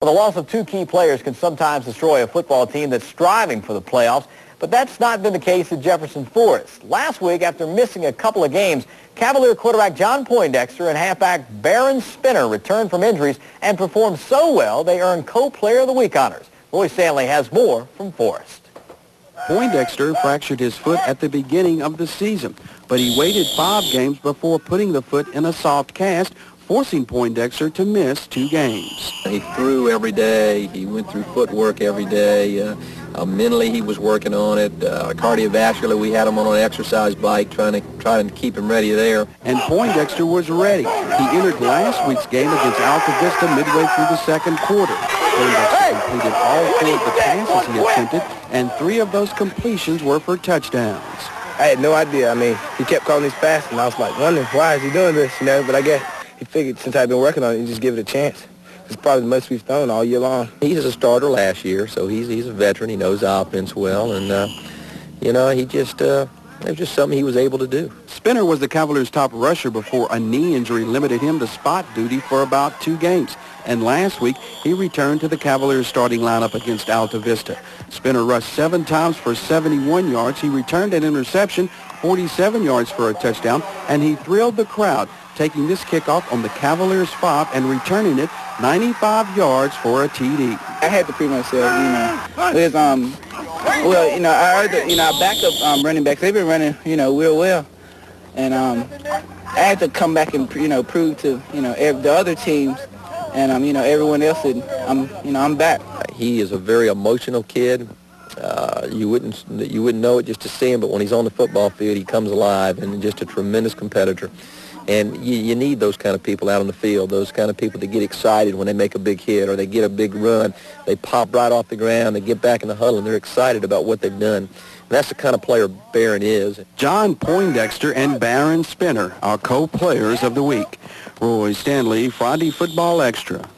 Well, the loss of two key players can sometimes destroy a football team that's striving for the playoffs, but that's not been the case at Jefferson Forest. Last week, after missing a couple of games, Cavalier quarterback John Poindexter and halfback Baron Spinner returned from injuries and performed so well they earned Co-Player of the Week honors. Roy Stanley has more from Forest. Poindexter fractured his foot at the beginning of the season, but he waited 5 games before putting the foot in a soft cast, forcing Poindexter to miss 2 games. He threw every day. He went through footwork every day. Mentally, he was working on it. Cardiovascular, we had him on an exercise bike, trying to keep him ready there. And Poindexter was ready. He entered last week's game against Alta Vista midway through the second quarter. Poindexter completed all 4 of the passes he attempted, and 3 of those completions were for touchdowns. I had no idea. I mean, he kept calling these passes, and I was like, wondering, why is he doing this, But I guess he figured since I've been working on it, he just give it a chance. It's probably the most we've thrown all year long. He's a starter last year, so he's a veteran. He knows the offense well, and, he just, it was just something he was able to do. Spinner was the Cavaliers' top rusher before a knee injury limited him to spot duty for about 2 games. And last week, he returned to the Cavaliers' starting lineup against Alta Vista. Spinner rushed 7 times for 71 yards. He returned an interception, 47 yards for a touchdown, and he thrilled the crowd, taking this kickoff on the Cavaliers' 5 and returning it 95 yards for a TD. I had to prove myself, With, I heard that, our backup running backs, they've been running, real well. And I had to come back and, prove to, the other teams and, everyone else that I'm back. He is a very emotional kid. You wouldn't know it just to see him, but when he's on the football field, he comes alive and just a tremendous competitor. And you need those kind of people out on the field, those kind of people that get excited when they make a big hit or they get a big run. They pop right off the ground, they get back in the huddle, and they're excited about what they've done. And that's the kind of player Baron is. John Poindexter and Baron Spinner are co-players of the week. Roy Stanley, Friday Football Extra.